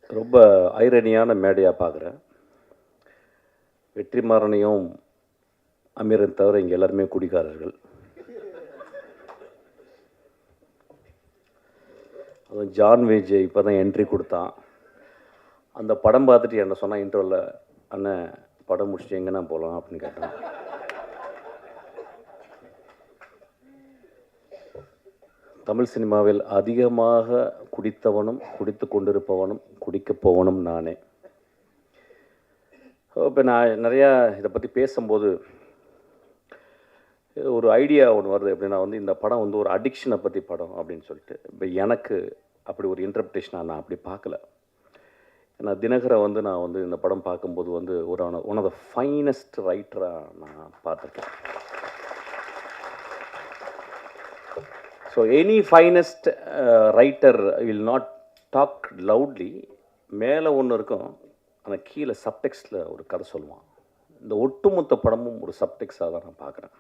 ரொம்ப ஐரணியான மேடையாக பார்க்குறேன். வெற்றிமாறனையும் அமீரன் தவிர இங்கே எல்லாருமே குடிகாரர்கள். அதுவும் ஜான் விஜய் இப்போ தான் என்ட்ரி கொடுத்தான். அந்த படம் பார்த்துட்டு என்ன சொன்னால் இன்டர்வலில், அண்ணன் படம் முடிச்சுட்டு எங்கன்னா போகலாம் அப்படின்னு கேட்டான். தமிழ் சினிமாவில் அதிகமாக குடித்தவனும் குடித்து கொண்டிருப்பவனும் குடிக்கப் போவனும் நானே. இப்போ நான் நிறையா இதை பற்றி பேசும்போது ஒரு ஐடியா ஒன்று வருது. எப்படின்னா இந்த படம் ஒரு அடிக்ஷனை பற்றி படம் அப்படின்னு சொல்லிட்டு. இப்போ எனக்கு அப்படி ஒரு இன்டர்பிரேஷனாக நான் அப்படி பார்க்கல. ஏன்னா தினகரை நான் இந்த படம் பார்க்கும்போது ஒரு ஒன் ஆஃப் த ஃபைனஸ்ட் ரைட்டராக நான் பார்த்துருக்கேன். So any finest writer will not talk loudly. மேலே ஒன்று இருக்கும், ஆனால் கீழே சப்டெக்ஸ்டில் ஒரு கதை சொல்லுவான். இந்த ஒட்டுமொத்த படமும் ஒரு சப்டெக்ஸாக தான் நான் பார்க்குறேன்.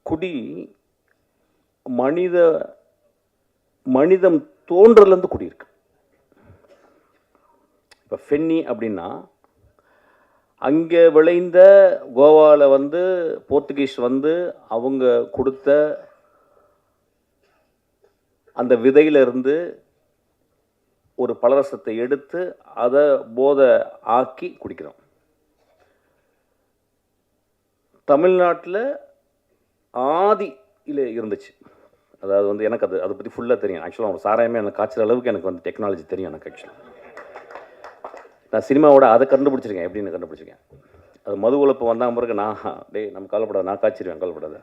குடி மனிதம் தோன்றலேருந்து குடி இருக்கு. இப்போ ஃபென்னி அப்படின்னா அங்கே விளைந்த கோவாவில் போர்த்துகீஸ் அவங்க கொடுத்த அந்த விதையிலிருந்து ஒரு பலரசத்தை எடுத்து அதை போதை ஆக்கி குடிக்கிறோம். தமிழ்நாட்டில் ஆதியில் இருந்துச்சு. அதாவது எனக்கு அதை பற்றி ஃபுல்லாக தெரியும். ஆக்சுவலாக அவங்க சாராயமே எனக்கு காய்ச்சல் அளவுக்கு எனக்கு டெக்னாலஜி தெரியும். எனக்கு ஆக்சுவலாக நான் சினிமாவோட அதை கண்டுபிடிச்சிருக்கேன். எப்படின்னு கண்டுபிடிச்சிருக்கேன். அது மது உழைப்பு வந்தால் பிறகு நம்ம கவலைப்படாது, நான் காய்ச்சிருவேன், கவலைப்படாது.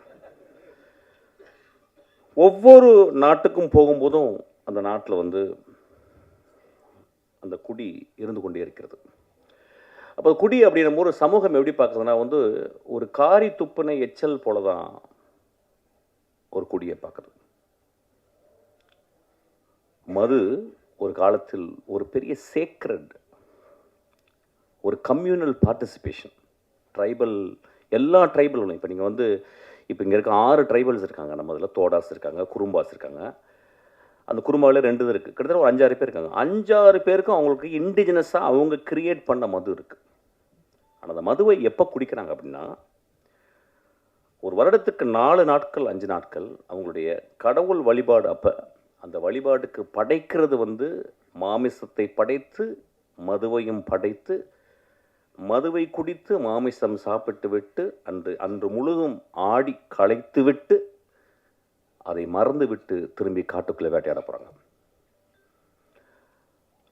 ஒவ்வொரு நாட்டுக்கும் போகும்போதும் அந்த நாட்டில் அந்த குடி இருந்து கொண்டே இருக்கிறது. அப்போ குடி அப்படின்னும் ஒரு சமூகம் எப்படி பார்க்குறதுன்னா ஒரு காரி துப்புனை எச்சல் போல தான் ஒரு குடியை பார்க்குறது. மது ஒரு காலத்தில் ஒரு பெரிய சேக்ரட், ஒரு கம்யூனல் பார்ட்டிசிபேஷன். ட்ரைபல், எல்லா ட்ரைபலும் இப்போ நீங்கள் இப்போ இங்கே இருக்க 6 ட்ரைபல்ஸ் இருக்காங்க. நம்ம அதில் தோடாஸ் இருக்காங்க, குறும்பாஸ் இருக்காங்க. அந்த குறும்பாவில் 2 இது இருக்குது. கிட்டத்தட்ட ஒரு 5-6 பேர் இருக்காங்க. 5-6 பேருக்கும் அவங்களுக்கு இண்டிஜினஸாக அவங்க கிரியேட் பண்ண மது இருக்குது. ஆனால் அந்த மதுவை எப்போ குடிக்கிறாங்க அப்படின்னா, ஒரு வருடத்துக்கு 4 நாட்கள் 5 நாட்கள் அவங்களுடைய கடவுள் வழிபாடு. அப்போ அந்த வழிபாடுக்கு படைக்கிறது மாமிசத்தை படைத்து மதுவையும் படைத்து மதுவை குடித்து மாமிசம் சாப்பிட்டு விட்டு அன்று முழுதும் ஆடி களைத்து விட்டு அதை மறந்து விட்டு திரும்பி காட்டுக்குள்ளே வேட்டையாட போகிறாங்க.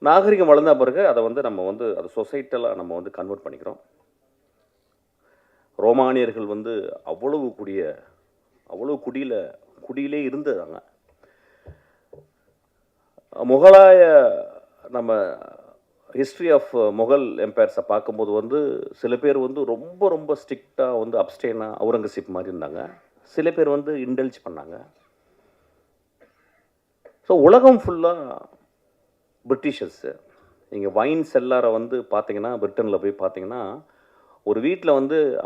நாகரிகம் வளர்ந்த பிறகு அதை நம்ம அதை சொசைட்டலாக நம்ம கன்வெர்ட் பண்ணிக்கிறோம். ரோமானியர்கள் அவ்வளவு குடியிலே இருந்ததாங்க. முகலாய நம்ம ஹிஸ்ட்ரி ஆஃப் முகல் எம்பையர்ஸை பார்க்கும்போது சில பேர் ரொம்ப ரொம்ப ஸ்ட்ரிக்டாக அப்ஸ்டெயினாக அவுரங்கசீப் மாதிரி இருந்தாங்க. சில பேர் இன்டெல்ஜ் பண்ணாங்க. ஸோ உலகம் ஃபுல்லாக பிரிட்டிஷர்ஸு. நீங்கள் வைன் செல்லாரை பார்த்தீங்கன்னா, பிரிட்டனில் போய் பார்த்தீங்கன்னா, ஒரு வீட்டில்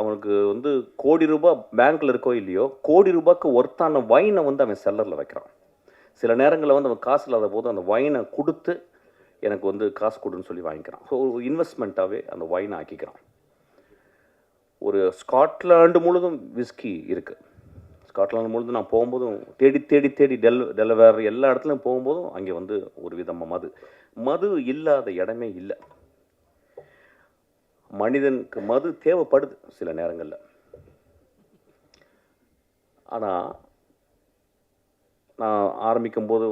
அவனுக்கு கோடி ரூபாய் பேங்க்கில் இருக்கோ இல்லையோ, கோடி ரூபாய்க்கு ஒர்த்தான வைனை அவன் செல்லரில் வைக்கிறான். சில நேரங்களில் அவன் காசு இல்லாத போது அந்த வைனை கொடுத்து எனக்கு காசு கொடுன்னு சொல்லி வாங்கிக்கிறான். ஸோ ஒரு இன்வெஸ்ட்மெண்ட்டாகவே அந்த வைனை ஆக்கிக்கிறான். ஒரு ஸ்காட்லாண்டு முழுதும் விஸ்கி இருக்குது. ஸ்காட்லாண்டு முழுதும் நான் போகும்போதும் தேடி டெலவேர் எல்லா இடத்துலையும் போகும்போதும் அங்கே ஒரு விதமாக மது இல்லாத இடமே இல்லை. மனிதனுக்கு மது தேவைப்படுது சில நேரங்களில். ஆனால் நான் ஆரம்பிக்கும்போது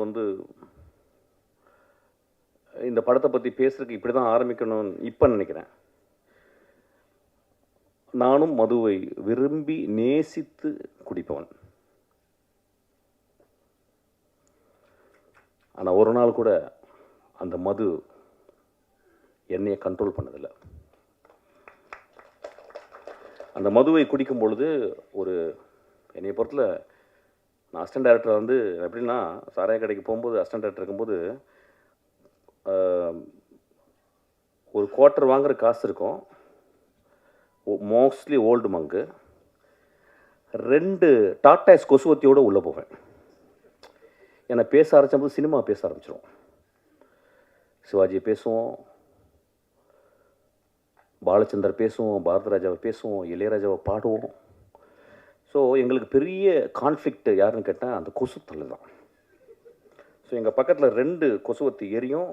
இந்த படத்தை பற்றி பேசுறதுக்கு இப்படி தான் ஆரம்பிக்கணும்னு இப்போ நினைக்கிறேன். நானும் மதுவை விரும்பி நேசித்து குடிப்பவன். ஆனால் ஒரு நாள் கூட அந்த மது என்னையை கண்ட்ரோல் பண்ணதில்லை. அந்த மதுவை குடிக்கும் பொழுது என்னைய பொறுத்தல நான் அசிஸ்டன்ட் டைரக்டர் எப்படின்னா, சாராய கடைக்கு போகும்போது அசிஸ்டன்ட் டைரக்டர் இருக்கும்போது ஒரு குவார்ட்டர் வாங்குற காசு இருக்கும். மோஸ்ட்லி ஓல்டு மங்கு. 2 டாட்டாஸ் கொசுவத்தியோடு உள்ளே போவேன். என்னை பேச ஆரம்பிச்சபோது சினிமா பேச ஆரம்பிச்சிடும். சிவாஜி பேசுவோம், பாலச்சந்தர் பேசுவோம், பாரதிராஜாவை பேசுவோம், இளையராஜாவை பாடுவோம். ஸோ எங்களுக்கு பெரிய கான்ஃப்ளிக்ட் யாருன்னு கேட்டால் அந்த கொசுத்தலை தான். ஸோ எங்கள் பக்கத்தில் 2 கொசுவத்தி எரியும்.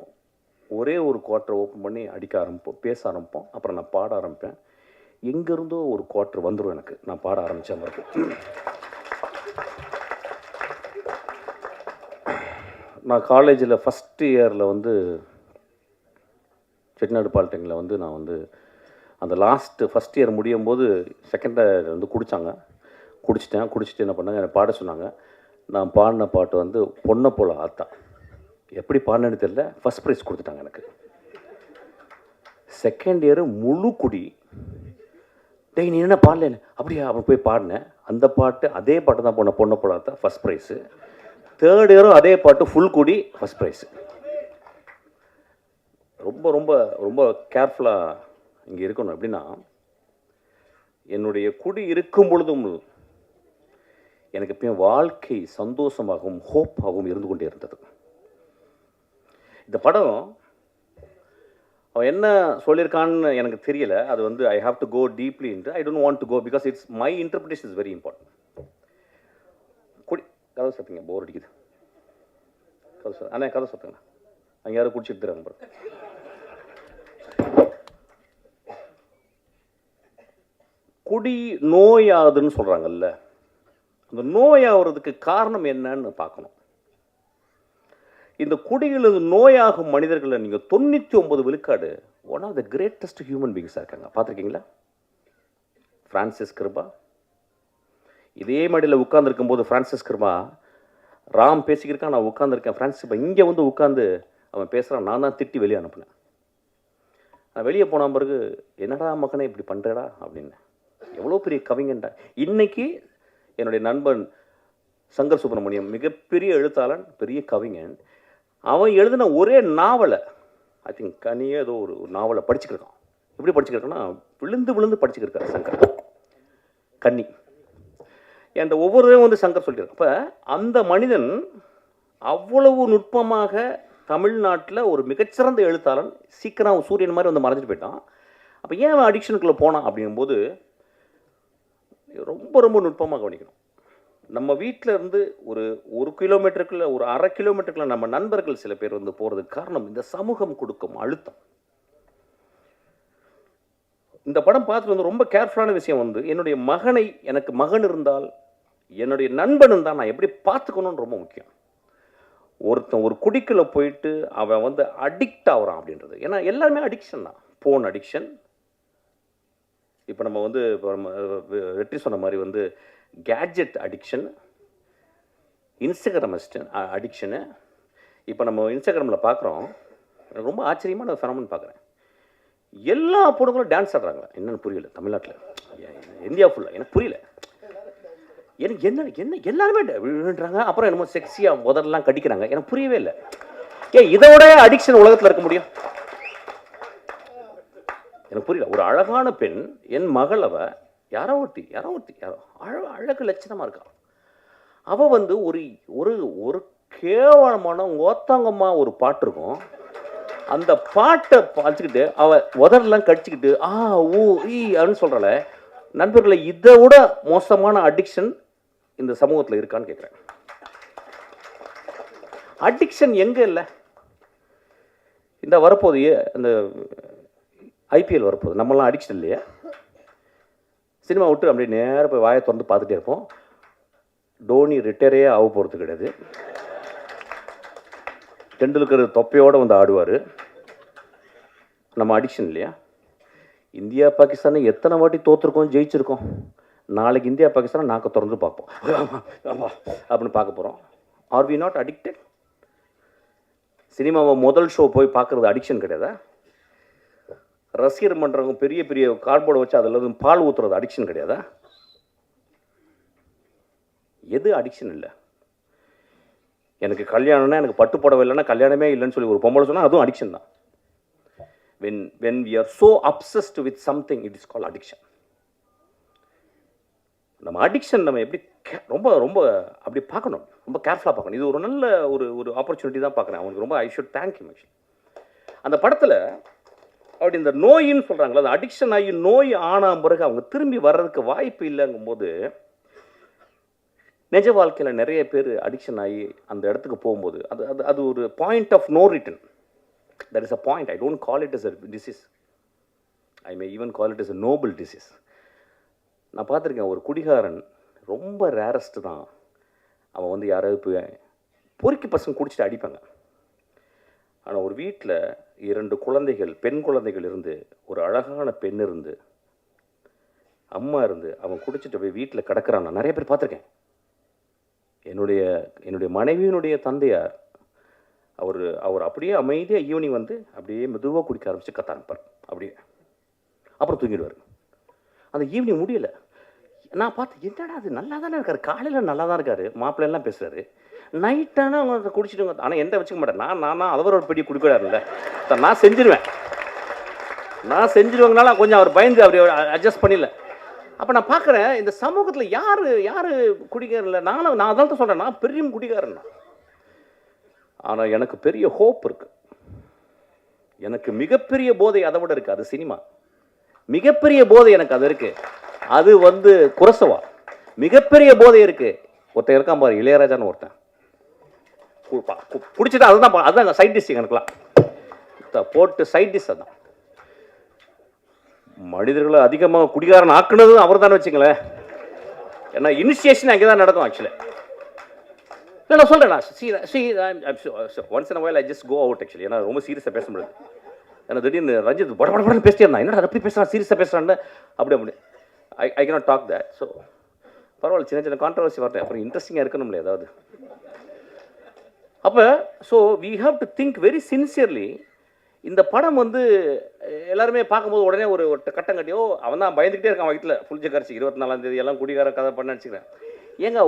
ஒரே ஒரு குவார்ட்டரை ஓப்பன் பண்ணி அடிக்க ஆரம்பிப்போம், பேச ஆரம்பிப்போம். அப்புறம் நான் பாட ஆரம்பிப்பேன். எங்கேருந்தோ ஒரு குவார்ட்டர் வந்துடும் எனக்கு, நான் பாட ஆரம்பித்த மாதிரி. நான் காலேஜில் ஃபஸ்ட் இயரில் வந்து செட்டிநாடு பாலிடெக்னிக்கில் வந்து நான் வந்து அந்த ஃபஸ்ட் இயர் முடியும் போது செகண்ட் இயர் வந்து குடிச்சிட்டு என்ன பண்ணாங்க, என்னை பாட சொன்னாங்க. நான் பாடின பாட்டு வந்து பொண்ணை போல ஆத்தா. எப்படி பாடினேன்னு தெரியல, ஃபஸ்ட் ப்ரைஸ் கொடுத்துட்டாங்க எனக்கு. செகண்ட் இயரு முழு குடி. டேய் நீ என்ன பாடல, அப்படியா? அவன் போய் பாடினேன். அந்த பாட்டு அதே பாட்டு தான் பொண்ணை போல ஆத்தா, ஃபஸ்ட் ப்ரைஸு. தேர்ட் இயரும் அதே பாட்டு ஃபுல் குடி, ஃபஸ்ட் ப்ரைஸு. ரொம்ப ரொம்ப ரொம்ப கேர்ஃபுல்லாக இங்கே இருக்கணும். எப்படின்னா, என்னுடைய குடி இருக்கும் பொழுதும் எனக்கு எப்பயும் வாழ்க்கை சந்தோஷமாகவும் ஹோப்பாகவும் இருந்து கொண்டே இருந்தது. இந்த படம் அவன் என்ன சொல்லியிருக்கான்னு எனக்கு தெரியல. அது வந்து I have to go deeply into. I don't want to go because it's my interpretation is very important. கதை சத்துங்க, போர் அடிக்குது. கதை சத்துங்க, அங்கே யாரும் குடிச்சிட்டு தராங்க பாருங்க. குடி நோயாகுதுன்னு சொல்கிறாங்கல்ல, அந்த நோயாகிறதுக்கு காரணம் என்னன்னு பார்க்கணும். இந்த குடியில் நோயாகும் மனிதர்களை நீங்கள் 99 விழுக்காடு one of the greatest human பீங்ஸாக இருக்காங்க. பார்த்துருக்கீங்களா? ஃப்ரான்சிஸ் கிருபா இதே மடியில் உட்காந்துருக்கும் போது ஃப்ரான்சிஸ் கிருபா ராம் பேசிக்கிருக்கான், நான் உட்காந்துருக்கேன். ஃப்ரான்சிஸ் கிருபா இங்கே வந்து உட்காந்து அவன் பேசுகிறான். நான் தான் திட்டி வெளியே அனுப்புனேன். நான் வெளியே போன பிறகு என்னடா மகனே இப்படி பண்ணுறடா அப்படின்னு. எவ்வளோ பெரிய கவிஞன்டா. இன்னைக்கு என்னுடைய நண்பன் சங்கர் சுப்பிரமணியம், மிகப்பெரிய எழுத்தாளன், பெரிய கவிஞன். அவன் எழுதின ஒரே நாவலை, ஐ திங்க் கனியே ஏதோ ஒரு நாவலை படிச்சுக்கிருக்கான். எப்படி படிச்சுக்கிருக்கான்னா, விழுந்து படிச்சுக்கிருக்காரு சங்கர். கன்னி என்ற ஒவ்வொருவரையும் வந்து சங்கர் சொல்லியிருக்கான். அப்போ அந்த மனிதன் அவ்வளவு நுட்பமாக தமிழ்நாட்டில் ஒரு மிகச்சிறந்த எழுத்தாளன், சீக்கிரம் சூரியன் மாதிரி வந்து மறைஞ்சிட்டு போயிட்டான். அப்போ ஏன் அவன் அடிக்ஷனுக்குள்ளே போனான் அப்படிங்கும்போது ரொம்ப ரொம்ப நுட்பமாக கவனிக்கணும். நம்ம வீட்டில் இருந்து ஒரு கிலோமீட்டருக்குள்ள, ஒரு அரை கிலோமீட்டருக்குள்ள நம்ம நண்பர்கள் சில பேர் வந்து போகிறதுக்கு காரணம் இந்த சமூகம் கொடுக்கும் அழுத்தம். இந்த படம் பார்த்துட்டு வந்து ரொம்ப கேர்ஃபுல்லான விஷயம் வந்து, என்னுடைய மகனை, எனக்கு மகன் இருந்தால், என்னுடைய நண்பன் இருந்தால் நான் எப்படி பார்த்துக்கணும்னு ரொம்ப முக்கியம். ஒருத்தன் ஒரு குடிக்குள்ள போயிட்டு அவன் வந்து அடிக்ட் ஆகிறான் அப்படின்றது. ஏன்னா எல்லாருமே அடிக்ஷன் தான். Phone addiction. இப்போ நம்ம வந்து வெற்றி சொன்ன மாதிரி வந்து கேட்ஜெட் அடிக்ஷன், இன்ஸ்டாகிராம் அடிக்ஷனு. இப்போ நம்ம இன்ஸ்டாகிராமில் பார்க்குறோம், ரொம்ப ஆச்சரியமான ஃபெனோமெனன் பார்க்குறேன். எல்லா பொண்ணுங்களும் டான்ஸ் ஆடுறாங்க. என்னென்னு புரியல தமிழ்நாட்டில், இந்தியா ஃபுல்லாக எனக்கு புரியல. எனக்கு என்ன எல்லாருமே விழுன்றாங்க. அப்புறம் என்னமோ செக்ஸியாக முதல்லாம் கடிக்கிறாங்க. எனக்கு புரியவே இல்லை. இதோட அடிக்ஷன் உலகத்தில் இருக்க முடியும்? எனக்கு புரியல. ஒரு அழகான பெண், என் மகள், யாரோ ஒருத்தி அழகு லட்சணமாக இருக்கா. அவள் வந்து ஒரு ஒரு கேவலமான ஓத்தாங்கம்மா ஒரு பாட்டு இருக்கும். அந்த பாட்டை பார்த்துக்கிட்டு அவள் உதரெல்லாம் கடிச்சிக்கிட்டு ஊ ஈ அப்படின்னு சொல்கிறாள். நண்பர்களை, இதை விட மோசமான அடிக்ஷன் இந்த சமூகத்தில் இருக்கான்னு கேட்குறேன். அடிக்ஷன் எங்கே இல்லை? இந்த வரப்போது அந்த ஐபிஎல் வரப்போகுது. நம்மளாம் அடிக்ஷன் இல்லையா? சினிமா விட்டு அப்படியே நேராக போய் வாயை திறந்து பார்த்துட்டே இருப்போம். டோனி ரிட்டையரே ஆக போகிறது கிடையாது. டெண்டுல்கர் தொப்பையோடு வந்து ஆடுவார். நம்ம அடிக்ஷன் இல்லையா? இந்தியா பாகிஸ்தானை எத்தனை வாட்டி தோற்றுருக்கோம், ஜெயிச்சிருக்கோம். நாளைக்கு இந்தியா பாகிஸ்தானை நாங்கள் திறந்து பார்ப்போம் அப்படின்னு பார்க்க போகிறோம். Are we not addicted? சினிமாவை முதல் ஷோ போய் பார்க்குறது அடிக்ஷன் கிடையாதா? ரசிகர் மன்றவங்க பெரிய பெரிய கார்ட்போர்டை வச்சு அதில் பால் ஊற்றுறது அடிக்ஷன் கிடையாதா? எது அடிக்ஷன் இல்லை? எனக்கு கல்யாணம்னா, எனக்கு பட்டு புடவை இல்லைன்னா கல்யாணமே இல்லைன்னு சொல்லி ஒரு பொம்பளை சொன்னால் அதுவும் அடிக்ஷன் தான். when we are so obsessed with something, it is called addiction. நம்ம அடிக்ஷன் நம்ம எப்படி ரொம்ப ரொம்ப அப்படி பார்க்கணும், ரொம்ப கேர்ஃபுல்லாக பார்க்கணும். இது ஒரு நல்ல ஒரு ஆப்பர்ச்சுனிட்டி தான் பார்க்குறேன் அவனுக்கு. ரொம்ப ஐ ஷுட் தேங்க் ஹிம். அந்த படத்தில் அப்படி இந்த நோயின்னு சொல்கிறாங்களா, அந்த அடிக்ஷன் ஆகி நோய் ஆன பிறகு அவங்க திரும்பி வர்றதுக்கு வாய்ப்பு இல்லைங்கும்போது, நிஜ வாழ்க்கையில் நிறைய பேர் அடிக்ஷன் ஆகி அந்த இடத்துக்கு போகும்போது அது அது அது ஒரு point of no return. That is a point. I don't call it is a disease. I may even call it is a noble disease. நான் பார்த்துருக்கேன், ஒரு குடிகாரன் ரொம்ப ரேரஸ்ட்டு தான். அவன் வந்து யாராவது போய் பொறுக்கி பசங்க குடிச்சிட்டு அடிப்பாங்க. ஆனால் ஒரு வீட்டில் 2 குழந்தைகள், பெண் குழந்தைகள் இருந்து, ஒரு அழகான பெண் இருந்து, அம்மா இருந்து, அவன் குடிச்சிட்டு போய் வீட்டில் கிடக்கிறான். நான் நிறைய பேர் பார்த்துருக்கேன். என்னுடைய மனைவியினுடைய தந்தையார் அவர் அப்படியே அமைதியாக ஈவினிங் வந்து அப்படியே மெதுவாக குடிக்க ஆரம்பித்து கத்த ஆரம்பிப்பார். அப்படியே அப்புறம் தூங்கிடுவார். அந்த ஈவினிங் முடியலை. நான் பார்த்து, என்னடா அது நல்லா தானே இருக்கார், காலையில் நல்லா தான் இருக்கார், மாப்பிள்ளைலாம் பேசுகிறாரு, நைட்டானா அவங்க குடிச்சிடுங்க. ஆனால் எந்த வச்சுக்க மாட்டேன். நான் அவர் ஒரு பெரிய குடிக்கிறாருல்ல, நான் செஞ்சிருவேங்கனால கொஞ்சம் அவர் பயந்து அப்படி அட்ஜஸ்ட் பண்ணிடல. அப்போ நான் பார்க்குறேன், இந்த சமூகத்தில் யார் குடிக்காரில்லை. நான் அதான் தான் சொல்கிறேன், நான் பெரிய குடிக்காரன். ஆனால் எனக்கு பெரிய ஹோப் இருக்குது. எனக்கு மிகப்பெரிய போதை அதை விட இருக்குது. அது சினிமா. மிகப்பெரிய போதை எனக்கு அது இருக்குது. அது வந்து குரசவா. மிகப்பெரிய போதை இருக்குது. ஒருத்தன் இருக்கான் பாரு, இளையராஜான்னு ஒருத்தன். குடிச்சிட்டு அதுதான் சைட் டிஷ். எனக்குலாம் போட்டு சைட் டிஷ் அதுதான். மனிதர்களை அதிகமாக குடிகாரன் ஆக்குனதும் அவர் தானே வச்சுங்களேன். ஏன்னா இனிஷியேஷன் அங்கே தான் நடக்கும் ஆக்சுவலி. இல்லை நான் சொல்கிறேன், once in while I just go out actually. ஏன்னா ரொம்ப சீரியஸாக பேச முடியாது. ஏன்னா திடீர்னு ரஞ்சித் படப்படன்னு பேசிட்டே இருந்தான். என்னடா அப்படி பேசுகிறான், சீரியஸாக பேசுகிறான்னு அப்படி I cannot talk that. So பரவாயில்ல, சின்ன கான்ட்ரவர்சி வரட்டேன், அப்புறம் இன்ட்ரெஸ்டிங்காக இருக்கணும்ல ஏதாவது. அப்போ so we have to think very sincerely. இந்த படம் வந்து எல்லாருமே பார்க்கும்போது உடனே ஒரு கட்டம் கட்டியோ அவன் தான் பயந்துக்கிட்டே இருக்கான் வீட்டில் புளிச்ச கரைச்சி 24ஆம் தேதி எல்லாம் குடிகார கதை பண்ண நினச்சிக்கிறேன். ஏங்க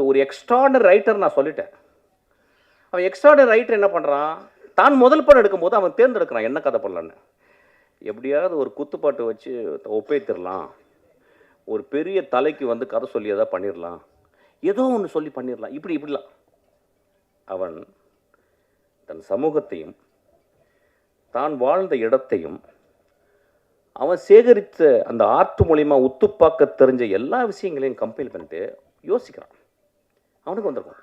ஒரு எக்ஸ்ட்ராடனரி ரைட்டர் நான் சொல்லிட்டேன். அவன் எக்ஸ்ட்ராடனரி ரைட்டர் என்ன பண்ணுறான், தான் முதல் படம் எடுக்கும்போது அவன் தேர்ந்தெடுக்கிறான் என்ன கதை பண்ணலான்னு. எப்படியாவது ஒரு குத்துப்பாட்டு வச்சு ஒப்பேத்திடலாம், ஒரு பெரிய தலைக்கு வந்து கதை சொல்லி எதாவது பண்ணிடலாம், ஏதோ ஒன்று சொல்லி பண்ணிடலாம், இப்படிலாம். அவன் தன் சமூகத்தையும் தான் வாழ்ந்த இடத்தையும் அவன் சேகரித்த அந்த ஆர்ட் மூலிமா உத்துப்பாக்க தெரிஞ்ச எல்லா விஷயங்களையும் கம்பைல் பண்ணிட்டு யோசிக்கிறான். அவனுக்கு வந்திருக்கும்,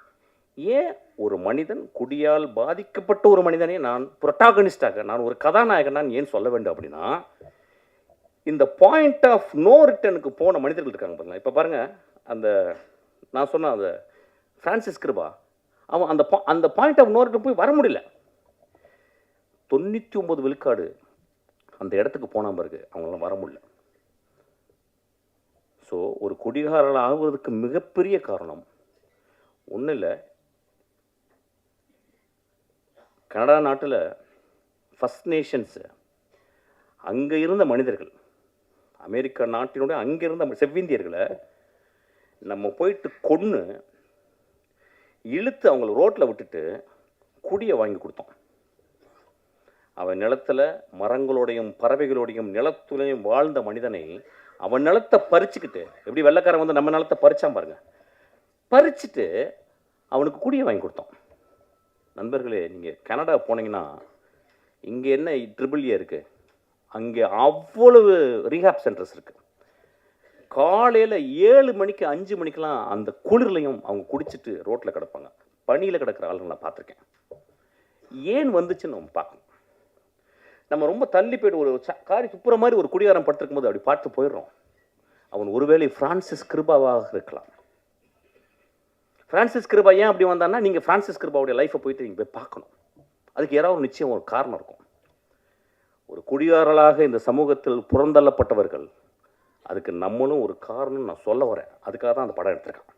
ஏன் ஒரு மனிதன் குடியால் பாதிக்கப்பட்ட ஒரு மனிதனே நான் புரோட்டாகனிஸ்டாக, நான் ஒரு கதாநாயகன் நான் ஏன் சொல்ல வேண்டும் அப்படின்னா, இந்த பாயிண்ட் ஆஃப் நோ ரிட்டர்னுக்கு போன மனிதர்கள் இருக்காங்க பாருங்க. இப்போ பாருங்கள், அந்த நான் சொன்ன அந்த ஃப்ரான்சிஸ் கிருபா, அவன் அந்த பாயிண்ட் ஆஃப் நோ ரிட்டர்ன் போய் வர முடியல. 99 விழுக்காடு அந்த இடத்துக்கு போன பிறகு அவங்களாம் வர முடியல. ஸோ ஒரு குடிகாரர்கள் ஆகுவதற்கு மிகப்பெரிய காரணம் ஒன்றும் இல்லை. கனடா நாட்டில் ஃபர்ஸ்ட் நேஷன்ஸு அங்கே இருந்த மனிதர்கள், அமெரிக்கா நாட்டினுடைய அங்கே இருந்த செவ்விந்தியர்களை நம்ம போயிட்டு கொன்று இழுத்து அவங்கள ரோட்டில் விட்டுட்டு குடியை வாங்கி கொடுத்தோம். அவன் நிலத்தில் மரங்களோடையும் பறவைகளோடையும் நிலத்துலையும் வாழ்ந்த மனிதனை அவன் நிலத்தை பறிச்சுக்கிட்டு, எப்படி வெள்ளைக்காரன் வந்து நம்ம நிலத்தை பறிச்சான் பாருங்க, பறிச்சுட்டு அவனுக்கு குடியை வாங்கி கொடுத்தோம். நண்பர்களே, நீங்கள் கனடா போனீங்கன்னா இங்கே என்ன ட்ரிபிள்ஏ இருக்குது, அங்கே அவ்வளவு ரீஹாப் சென்டர்ஸ் இருக்குது. காலையில் 7 மணிக்கு 5 மணிக்கெலாம் அந்த குளிர்லையும் அவங்க குடிச்சிட்டு ரோட்டில் கிடப்பாங்க. பனியில் கிடக்கிற ஆளுங்க நான் பார்த்துருக்கேன். ஏன் வந்துச்சுன்னு நம்ம பார்க்கணும். நம்ம ரொம்ப தள்ளி போய்ட்டு ஒரு காரி துப்புற மாதிரி ஒரு குடிகாரம் படுத்திருக்கும் போது அப்படி பார்த்து போயிடுறோம். அவன் ஒருவேளை ஃப்ரான்சிஸ் கிருபாவாக இருக்கலாம். ஃப்ரான்சிஸ் கிருபா ஏன் அப்படி வந்தான்னா, நீங்கள் ஃப்ரான்சிஸ் கிருபாவுடைய லைஃப்பை போயிட்டு நீங்கள் போய் பார்க்கணும். அதுக்கு யாராவது நிச்சயம் ஒரு காரணம் இருக்கும். ஒரு குடிகாரர்களாக இந்த சமூகத்தில் புறந்தள்ளப்பட்டவர்கள், அதுக்கு நம்மளும் ஒரு காரணம் நான் சொல்ல வரேன். அதுக்காக தான் அந்த படம் எடுத்திருக்கான்.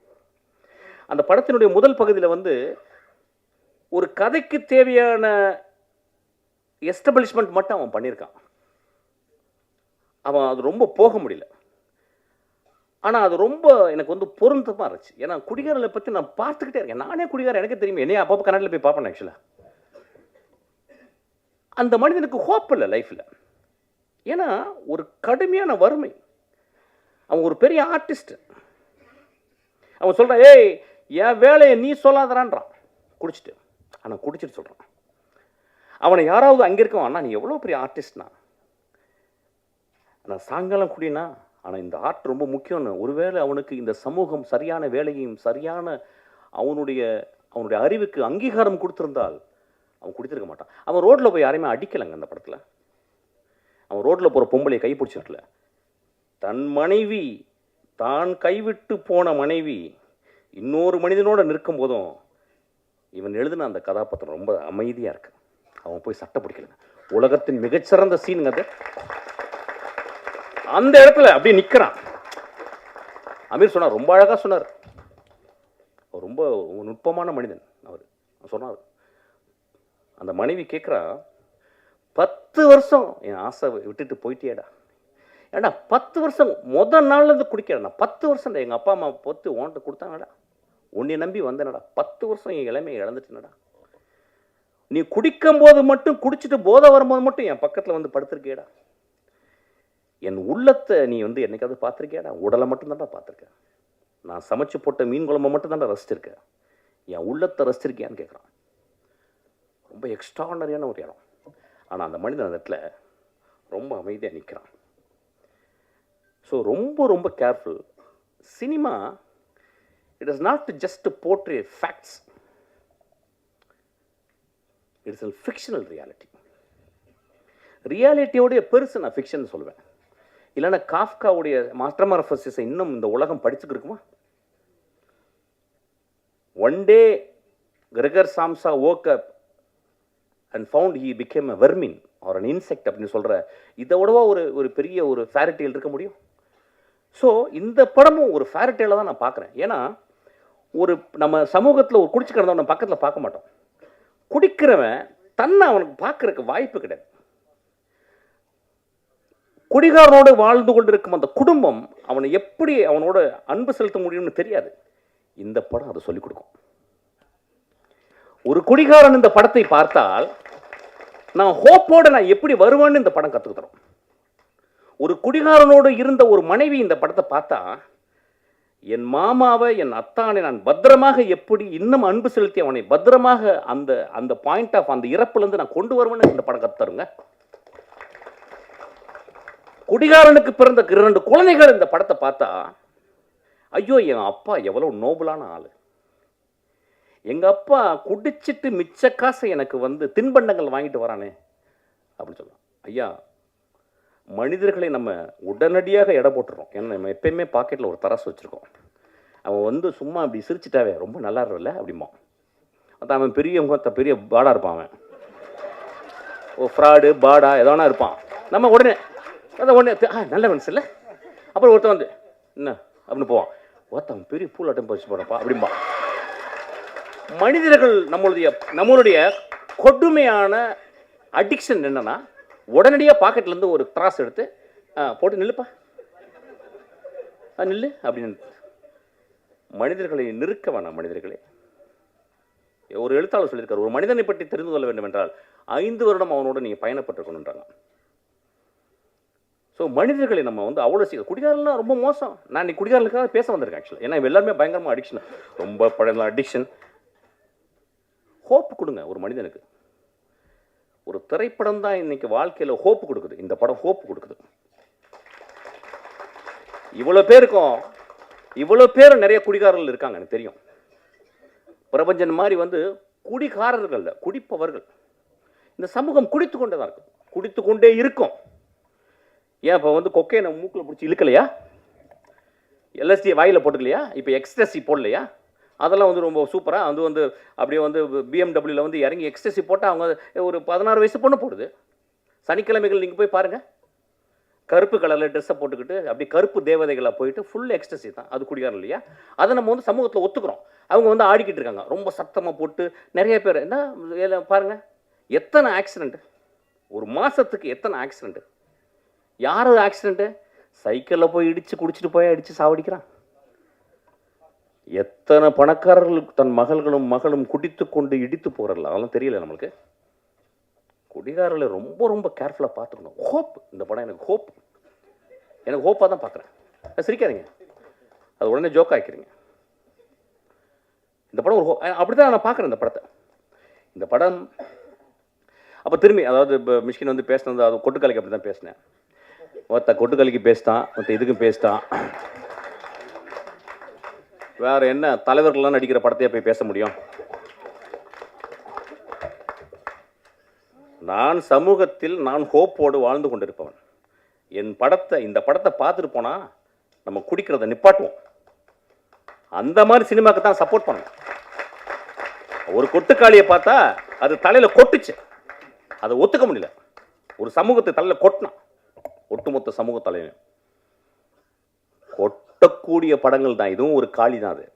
அந்த படத்தினுடைய முதல் பகுதியில் வந்து ஒரு கதைக்கு தேவையான எஸ்டபிளிஷ்மெண்ட் மட்டும் அவன் பண்ணியிருக்கான். அவன் அது ரொம்ப போக முடியல. ஆனால் அது ரொம்ப எனக்கு வந்து பொருந்தமாக இருந்துச்சு. ஏன்னா குடிகாரர்களை பற்றி நான் பார்த்துக்கிட்டே இருக்கேன். நானே குடிகாரன், எனக்கே தெரியும். என்னையே அப்பப்போ கன்னடில் போய் பார்ப்பேன். ஆக்சுவலாக அந்த மனிதனுக்கு ஹோப் இல்லை லைஃப்பில். ஏன்னா ஒரு கடுமையான வறுமை. அவன் ஒரு பெரிய ஆர்டிஸ்ட். அவன் சொல்கிறான், ஏய் என் வேலையை நீ சொல்லாதறான்றான் குடிச்சிட்டு. ஆனால் குடிச்சிட்டு சொல்கிறான். அவனை யாராவது அங்கே இருக்கவன், அண்ணா நீ எவ்வளோ பெரிய ஆர்டிஸ்ட்னா, நான் சாயங்காலம் குடினா, ஆனால் இந்த ஆர்ட் ரொம்ப முக்கியம்னு. ஒருவேளை அவனுக்கு இந்த சமூகம் சரியான வேலையும் சரியான அவனுடைய அறிவுக்கு அங்கீகாரம் கொடுத்துருந்தால் அவன் குடித்திருக்க மாட்டான். அவன் ரோட்டில் போய் யாரையுமே அடிக்கலைங்க அந்த படத்தில். அவன் ரோட்டில் போகிற பொம்பளையை கை பிடிச்சிருக்கல. தன் மனைவி, தான் கைவிட்டு போன மனைவி இன்னொரு மனிதனோட நிற்கும் போதும் இவன் எழுதின அந்த கதாபாத்திரம் ரொம்ப அமைதியாக இருக்கு. அவன் போய் சட்டை பிடிக்கலங்க. உலகத்தின் மிகச்சிறந்த சீனுங்க அது. அந்த இடத்துல அப்படியே நிற்கிறான். அமீர் சொன்னார், ரொம்ப அழகாக சொன்னார். ரொம்ப நுட்பமான மனிதன் அவர் சொன்னார். அந்த மனைவி கேட்குறா, 10 வருஷம் என் ஆசை விட்டுட்டு போயிட்டியேடா. ஏடா 10 வருஷம் முதல் நாள்லேருந்து குடிக்கிறேன். 10 வருஷம் எங்கள் அப்பா அம்மா பொத்து ஓன்ட்டு கொடுத்தாங்கடா, உன்னை நம்பி வந்தேனடா. 10 வருஷம் என் இளமையை இழந்துட்டேனடா. நீ குடிக்கும் போது மட்டும், குடிச்சிட்டு போதை வரும்போது மட்டும் என் பக்கத்தில் வந்து படுத்திருக்கேடா. என் உள்ளத்தை நீ வந்து என்னைக்காவது பார்த்துருக்கியாடா? உடலை மட்டும்தான்டா பார்த்துருக்கேன். நான் சமைச்சு போட்ட மீன் குழம்பை மட்டும் தான்டா ரசிச்சிருக்கேன். என் உள்ளத்தை ரசிச்சிருக்கியான்னு கேட்குறான். ரொம்ப எக்ஸ்ட்ரானரியான ஒரு இடம். ஆனால் அந்த மனிதன் அந்த இடத்துல ரொம்ப அமைதியாக நிற்கிறான். ஸோ ரொம்ப ரொம்ப careful. Cinema it is not just portray facts, it's a fictional reality. ரியாலிட்டியோடைய பெருசு நான் ஃபிக்ஷன் சொல்லுவேன். இல்லைன்னா காஃப்காவுடைய மாஸ்டர்மார்ஃபசிஸை இன்னும் இந்த உலகம் படிச்சுக்கிருக்குமா? One day Gregor Samsa woke up and found he became a vermin or an insect அப்படின்னு சொல்கிற இதை விடவா ஒரு பெரிய ஒரு ஃபேரிடேல் இருக்க முடியும்? ஸோ இந்த படமும் ஒரு ஃபேரிடேலை தான் நான் பார்க்குறேன். ஏன்னா நம்ம சமூகத்தில் ஒரு குடிச்சு கிடந்தவன் நம்ம பக்கத்தில் பார்க்க மாட்டோம். குடிக்கிறவன் தன்னை அவனுக்கு பார்க்கறதுக்கு வாய்ப்பு கிடையாது. குடிகாரனோடு வாழ்ந்து கொண்டிருக்கும் அந்த குடும்பம் அவனை எப்படி அவனோட அன்பு செலுத்த முடியும்னு தெரியாது. இந்த படம் அதை சொல்லிக் கொடுக்கும். ஒரு குடிகாரன் இந்த படத்தை பார்த்தால் நான் ஹோப்போட நான் எப்படி வருவேன்னு இந்த படம் கற்றுக்கு தரும். ஒரு குடிகாரனோடு இருந்த ஒரு மனைவி இந்த படத்தை பார்த்தா, என் மாமாவை, என் அத்தானை நான் பத்திரமாக எப்படி இன்னும் அன்பு செலுத்தி அவனை பத்திரமாக அந்த பாயிண்ட் ஆஃப் அந்த இறப்புலேருந்து நான் கொண்டு வருவேன்னு இந்த படம் கற்றுத்தருங்க. குடிகாரனுக்கு பிறந்த 2 குழந்தைகள் இந்த படத்தை பார்த்தா, ஐயோ என் அப்பா எவ்வளோ நோபலான ஆள், எங்கள் அப்பா குடிச்சிட்டு மிச்ச காசை எனக்கு வந்து தின்பண்டங்கள் வாங்கிட்டு வரானே அப்படின்னு சொல்லலாம். ஐயா, மனிதர்களை நம்ம உடனடியாக எடை போட்டுறோம். ஏன்னா நம்ம எப்பயுமே பாக்கெட்டில் ஒரு தராசு வச்சுருக்கோம். அவன் வந்து சும்மா அப்படி சிரிச்சிட்டாவே ரொம்ப நல்லா இருக்கல அப்படிமா. அதான் அவன் பெரிய பாடா இருப்பான். அவன் ஓ ஃப்ராடு பாடா எதோனா இருப்பான். நம்ம உடனே நல்ல மனசு இல்லை. அப்புறம் ஒருத்தன் வந்து என்ன அப்படின்னு போவான். ஒருத்தன் பெரிய பூலாட்டம் பறிச்சு போடப்பா அப்படிம்பா. மனிதர்கள் நம்மளுடைய கொடுமையான அடிக்ஷன் என்னன்னா, உடனடியாக பாக்கெட்லேருந்து ஒரு திராஸ் எடுத்து போட்டு நில்லுப்பா நில்லு அப்படின்னு. மனிதர்களை நிறுக்க வேணாம். மனிதர்களே, ஒரு எழுத்தாளர் சொல்லியிருக்காரு, ஒரு மனிதனை பற்றி தெரிந்து கொள்ள வேண்டும் என்றால் 5 வருடம் அவனோட நீங்கள் பயணப்பட்டிருக்கணுன்றாங்க. ஸோ மனிதர்களை நம்ம வந்து அவ்வளோ குடிகாரலாம் ரொம்ப மோசம். நான் இன்னைக்கு குடிகாரர்களுக்காக பேச வந்திருக்கேன் ஆக்சுவலாக. ஏன்னா எல்லாருமே பயங்கரமாக அடிக்ஷன், ரொம்ப பழைய அடிக்ஷன். ஹோப் கொடுங்க ஒரு மனிதனுக்கு. ஒரு திரைப்படம் தான் இன்னைக்கு வாழ்க்கையில் ஹோப்பு கொடுக்குது. இந்த படம் ஹோப்பு கொடுக்குது. இவ்வளோ பேர் நிறைய குடிகாரர்கள் இருக்காங்க எனக்கு தெரியும். பிரபஞ்சன் மாதிரி வந்து குடிகாரர்கள், குடிப்பவர்கள். இந்த சமூகம் குடித்து கொண்டே தான் இருக்கும், குடித்து கொண்டே இருக்கும். ஏன் இப்போ வந்து கொக்கையை மூக்கில் பிடிச்சி இழுக்கலையா? எல்எஸ்டி வாயில் போட்டுக்கலையா? இப்போ எக்ஸ்டசி போடலையா? அதெல்லாம் வந்து ரொம்ப சூப்பராக வந்து அப்படியே வந்து பிஎம்டபிள்யூவில் வந்து இறங்கி எக்ஸ்டசி போட்டால் அவங்க ஒரு 16 வயசு பொண்ணு போடுது. சனிக்கிழமைகள் நீங்கள் போய் பாருங்கள், கருப்பு கலரில் ட்ரெஸ்ஸை போட்டுக்கிட்டு அப்படி கருப்பு தேவதைகளாக போயிட்டு ஃபுல் எக்ஸ்டசி தான். அது குடிகாரம் இல்லையா? அதை நம்ம வந்து சமூகத்தில் ஒத்துக்கிறோம். அவங்க வந்து ஆடிக்கிட்டு இருக்காங்க ரொம்ப சத்தமாக போட்டு. நிறைய பேர் என்ன பாருங்கள், எத்தனை ஆக்சிடெண்ட்டு ஒரு மாதத்துக்கு, எத்தனை ஆக்சிடெண்ட்டு. யார் ஆக்சிடெண்ட்டு? சைக்கிளில் போய் இடித்து குடிச்சிட்டு போய் அடித்து சாவடிக்கிறான். எத்தனை பணக்காரர்களுக்கு தன் மகளும் குடித்து கொண்டு இடித்து போகிறல, அதெல்லாம் தெரியல நம்மளுக்கு. குடிகாரர்களை ரொம்ப ரொம்ப கேர்ஃபுல்லாக பார்த்துக்கணும். ஹோப், இந்த படம் எனக்கு ஹோப்பாக தான் பார்க்குறேன். சிரிக்காதீங்க, அது உடனே ஜோக் ஆக்கிக்கிறீங்க. இந்த படம் அப்படி தான் நான் பார்க்குறேன் இந்த படத்தை. இந்த படம் அப்போ திரும்பி அதாவது இப்போ மிஷ்கின் வந்து பேசினது அது கொட்டுக்காலிக்கு அப்படி தான் பேசினேன். ஒருத்த கொட்டுக்காலிக்கு பேசிட்டான், ஒருத்த இதுக்கும் பேசிட்டான். வேற என்ன தலைவர்கள்லாம் நடிக்கிற படத்தையே போய் பேச முடியும்? நான் சமூகத்தில் நான் ஹோப்போடு வாழ்ந்து கொண்டிருப்பவன். இந்த படத்தை பார்த்துட்டு போனா நம்ம குடிக்கிறத நிப்பாட்டுவோம். அந்த மாதிரி சினிமாக்கு தான் சப்போர்ட் பண்ணணும். ஒரு கொட்டுக்காளியை பார்த்தா அது தலையில கொட்டுச்சு, அதை ஒத்துக்க முடியல. ஒரு சமூகத்தை தலையில கொட்டினான், ஒட்டுமொத்த சமூக தலைவன் கொட்டக்கூடிய படங்கள் தான். இதுவும் ஒரு காளி தான். அது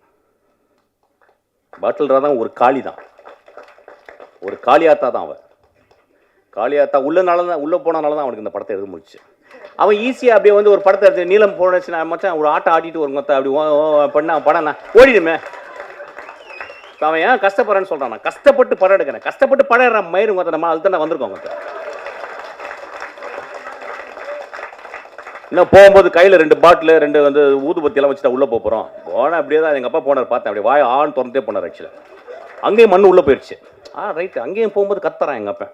பாட்டில் தான் ஒரு காளி தான், ஒரு காளியாத்தா தான். அவன் காளியாத்தா உள்ள போனால தான் அவனுக்கு இந்த படத்தை எழுத முடிச்சு. அவன் ஈஸியாக அப்படியே வந்து ஒரு படத்தை எடுத்து நீளம் போனச்சுன்னா மச்சான் ஒரு ஆட்டை ஆட்டிட்டு ஒரு மொத்தம் அப்படி பண்ண படம் ஓடிடுமே. அவன் ஏன் கஷ்டப்படுறேன்னு சொல்கிறான். நான் கஷ்டப்பட்டு படம் எடுக்கிறேன், கஷ்டப்பட்டு படம் எடுறான் மயிறு மொத்தம். நம்ம அதுதான் வந்திருக்கோம். இன்னும் போகும்போது கையில் 2 பாட்டில் 2 வந்து ஊதுபத்தியெல்லாம் வச்சுட்டா உள்ளே போகிறோம். போனால் அப்படியே தான் எங்கள் அப்பா போனார், பார்த்தேன். அப்படியே வாய் ஆண் திறந்தே போனார். ஆக்சுவலாக அங்கேயும் மண்ணு உள்ளே போயிடுச்சு. ரைட்டு. அங்கேயும் போகும்போது கத்துறான் எங்கள் அப்பா.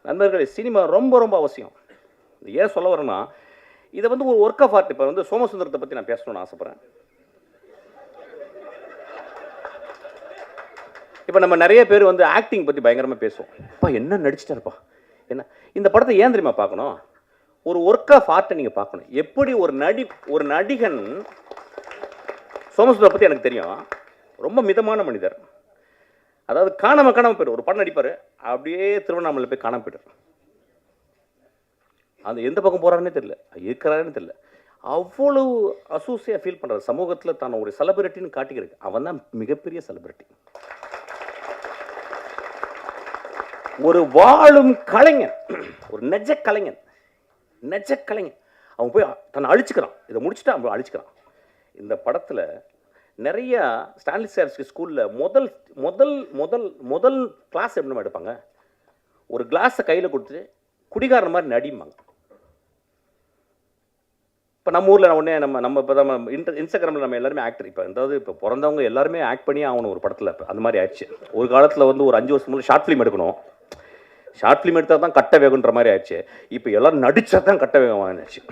நண்பர்களே, சினிமா ரொம்ப ரொம்ப அவசியம். ஏன் சொல்ல வரேன்னா, இதை வந்து ஒரு ஒர்க் ஆஃப் ஆர்ட். இப்போ வந்து சோமசுந்தரத்தை பற்றி நான் பேசணும்னு ஆசைப்பட்றேன். இப்போ நம்ம நிறைய பேர் வந்து ஆக்டிங் பற்றி பயங்கரமாக பேசுவோம். அப்பா என்ன நடிச்சிட்டாருப்பா, என்ன. இந்த படத்தை ஏன் தெரியுமா பார்க்கணும்? ஒரு ஒர்க் ஆஃப் ஆர்ட்டை நீங்கள் பார்க்கணும். எப்படி ஒரு நடிகன், சோமசுந்தரத்தை பற்றி எனக்கு தெரியும், ரொம்ப மிதமான மனிதர். அதாவது காணாம போய்டும். ஒரு படம் நடிப்பார், அப்படியே திருவண்ணாமலை போய் காணாம போய்ட்டார். அந்த எந்த பக்கம் போகிறாருன்னே தெரியல, இருக்கிறாருன்னு தெரியல. அவ்வளவு அசூசியாக ஃபீல் பண்ணுறாரு. சமூகத்தில் தான் ஒரு செலிபிரிட்டின்னு காட்டிக்கிறதுக்கு அவன் தான் மிகப்பெரிய செலிபிரிட்டி. ஒரு வாழும் கலைஞன், ஒரு நெஜ கலைஞன். அவன் போய் தன்னை அழிச்சுக்கிறான். இதை முடிச்சுட்டு அவன் அழிச்சுக்கிறான். இந்த படத்தில் நிறைய ஸ்டான்லிஸ்டார்ஸ்க்கு ஸ்கூலில் முதல் முதல் முதல் முதல் கிளாஸ் எப்படி எடுப்பாங்க, ஒரு கிளாஸை கையில் கொடுத்துட்டு குடிகாரன் மாதிரி நடிப்பாங்க. இப்போ நம்ம ஊரில் உடனே நம்ம இப்போ தான் இன்ஸ்டாகிராமில் நம்ம எல்லாருமே ஆக்டர். இப்போ பிறந்தவங்க எல்லாருமே ஆக்ட் பண்ணி ஆகணும் ஒரு படத்தில். இப்போ அந்த மாதிரி ஆயிடுச்சு. ஒரு காலத்தில் வந்து ஒரு 5 வருஷம் முன்னாடி ஷார்ட் ஃபிலிம் எடுக்கணும், ஷார்ட் ஃபிலிம் எடுத்தால் தான் கட்ட வேகுன்ற மாதிரி ஆயிடுச்சு. இப்போ எல்லோரும் நடித்தா தான் கட்ட வேகம் ஆயிடுச்சு.